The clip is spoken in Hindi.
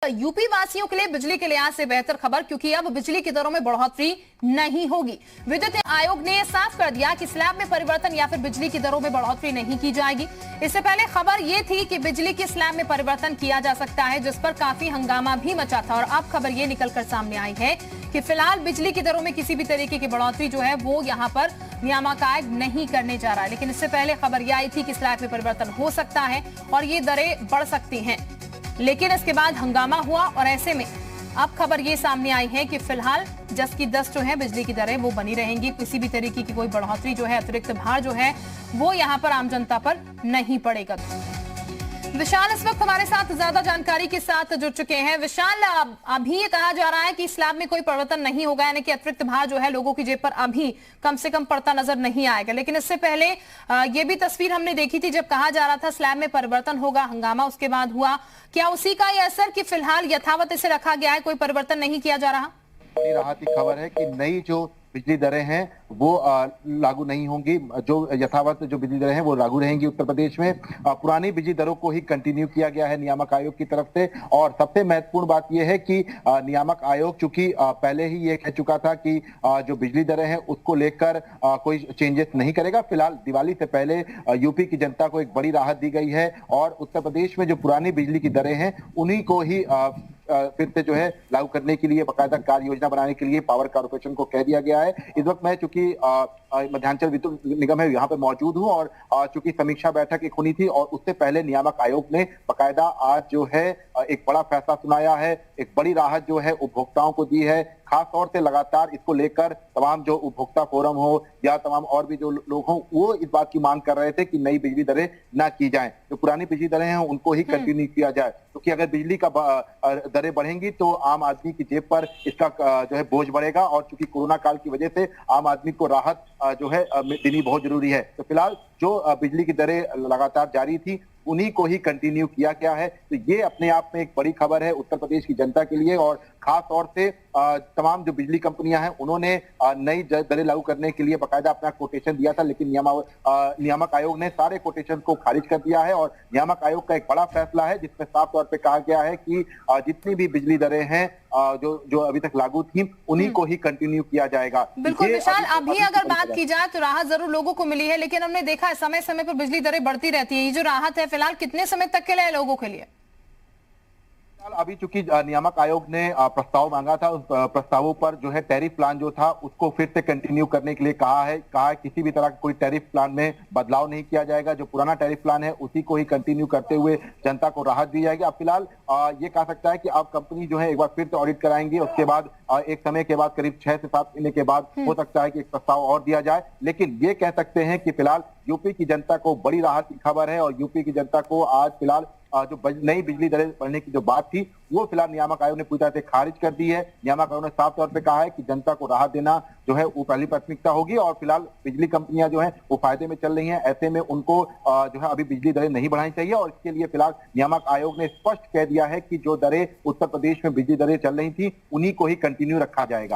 यूपी वासियों के लिए बिजली के लिहाज से बेहतर खबर, क्योंकि अब बिजली की दरों में बढ़ोतरी नहीं होगी। विद्युत आयोग ने साफ कर दिया कि स्लैब में परिवर्तन या फिर बिजली की दरों में बढ़ोतरी नहीं की जाएगी। इससे पहले खबर यह थी कि बिजली के स्लैब में परिवर्तन किया जा सकता है, जिस पर काफी हंगामा भी मचा था। और अब खबर यह निकलकर सामने आई है कि फिलहाल बिजली की दरों में किसी भी तरीके की बढ़ोतरी जो है वो यहाँ पर नियामक आयोग नहीं करने जा रहा है। लेकिन इससे पहले खबर यह आई थी कि स्लैब में परिवर्तन हो सकता है और ये दरें बढ़ सकती हैं। लेकिन इसके बाद हंगामा हुआ और ऐसे में अब खबर ये सामने आई है कि फिलहाल 10 की 10 जो है बिजली की दरें वो बनी रहेंगी। किसी भी तरीके की कोई बढ़ोतरी जो है, अतिरिक्त भार जो है वो यहाँ पर आम जनता पर नहीं पड़ेगा। विशाल इस वक्त हमारे साथ ज्यादा जानकारी के साथ जुड़ चुके हैं। विशाल, अभी ये कहा जा रहा है कि स्लैब में कोई परिवर्तन नहीं होगा, यानी कि अतिरिक्त भार जो है लोगों की जेब पर अभी कम से कम पड़ता नजर नहीं आएगा। लेकिन इससे पहले ये भी तस्वीर हमने देखी थी जब कहा जा रहा था स्लैब में परिवर्तन होगा, हंगामा उसके बाद हुआ। क्या उसी का ये असर कि फिलहाल यथावत इसे रखा गया है, कोई परिवर्तन नहीं किया जा रहा? राहत की खबर है कि नई जो बिजली दरें हैं वो लागू नहीं होंगी। जो यथावत जो बिजली दरें हैं वो लागू रहेंगी उत्तर प्रदेश में। पुरानी बिजली दरों को ही कंटिन्यू किया गया है नियामक आयोग की तरफ से। और सबसे महत्वपूर्ण बात यह है कि नियामक आयोग चूंकि पहले ही ये कह चुका था कि जो बिजली दरें हैं उसको लेकर कोई चेंजेस नहीं करेगा। फिलहाल दिवाली से पहले यूपी की जनता को एक बड़ी राहत दी गई है और उत्तर प्रदेश में जो पुरानी बिजली की दरें हैं उन्हीं को ही फिर से जो है लागू करने के लिए बाकायदा कार्य योजना बनाने के लिए पावर कॉर्पोरेशन को कह दिया गया है। इस वक्त मैं चूंकि मध्यांचल विद्युत निगम है यहाँ पे मौजूद हूँ और चूंकि समीक्षा बैठक एक होनी थी और उससे पहले नियामक आयोग ने बाकायदा आज जो है एक बड़ा फैसला सुनाया है, एक बड़ी राहत जो है उपभोक्ताओं को दी है। खास तौर से लगातार इसको लेकर तमाम जो उपभोक्ता फोरम हो या तमाम और भी जो लोग हों वो इस बात की मांग कर रहे थे कि नई बिजली दरें ना की जाएं, जो पुरानी बिजली दरें हैं उनको ही कंटिन्यू किया जाए। क्योंकि अगर बिजली का दरें बढ़ेंगी तो आम आदमी की जेब पर इसका जो है बोझ बढ़ेगा और चूंकि कोरोना काल की वजह से आम आदमी को राहत जो है देनी बहुत जरूरी है। तो फिलहाल जो बिजली की दरें लगातार जारी थी उन्हीं को ही कंटिन्यू किया गया है। तो ये अपने आप में एक बड़ी खबर है उत्तर प्रदेश की जनता के लिए। और खास तौर से तमाम जो बिजली कंपनियां हैं उन्होंने नई दरें लागू करने के लिए बाकायदा अपना कोटेशन दिया था, लेकिन नियामक आयोग ने सारे कोटेशन को खारिज कर दिया है। और नियामक आयोग का एक बड़ा फैसला है जिसमें साफ तौर पे कहा गया है कि जितनी भी बिजली दरें हैं जो अभी तक लागू थी उन्हीं को ही कंटिन्यू किया जाएगा। बिल्कुल विशाल, अभी अगर बात की जाए तो राहत जरूर लोगों को मिली है, लेकिन हमने देखा है समय समय पर बिजली दरें बढ़ती रहती है। ये जो राहत है फिलहाल कितने समय तक के लिए लोगों के लिए? अभी चूंकि नियामक आयोग ने प्रस्ताव मांगा था, उस प्रस्तावों पर जो है टैरिफ प्लान जो था उसको फिर से कंटिन्यू करने के लिए कहा है किसी भी तरह का कोई टैरिफ प्लान में बदलाव नहीं किया जाएगा। जो पुराना टैरिफ प्लान है उसी को ही कंटिन्यू करते हुए जनता को राहत दी जाएगी। अब फिलहाल ये कहा सकता है कि अब कंपनी जो है एक बार फिर से ऑडिट कराएंगे, उसके बाद एक समय के बाद करीब 6 से 7 महीने के बाद हो सकता है कि एक प्रस्ताव और दिया जाए। लेकिन ये कह सकते हैं कि फिलहाल यूपी की जनता को बड़ी राहत की खबर है और यूपी की जनता को आज फिलहाल जो नई बिजली दरें बढ़ने की जो बात थी वो फिलहाल नियामक आयोग ने पूरी तरह से खारिज कर दी है। नियामक आयोग ने साफ तौर पे कहा है कि जनता को राहत देना जो है वो पहली प्राथमिकता होगी और फिलहाल बिजली कंपनियां जो है वो फायदे में चल रही हैं। ऐसे में उनको जो है अभी बिजली दरें नहीं बढ़ानी चाहिए और इसके लिए फिलहाल नियामक आयोग ने स्पष्ट कह दिया है कि जो दरें उत्तर प्रदेश में बिजली दरें चल रही थी उन्हीं को ही कंटिन्यू रखा जाएगा।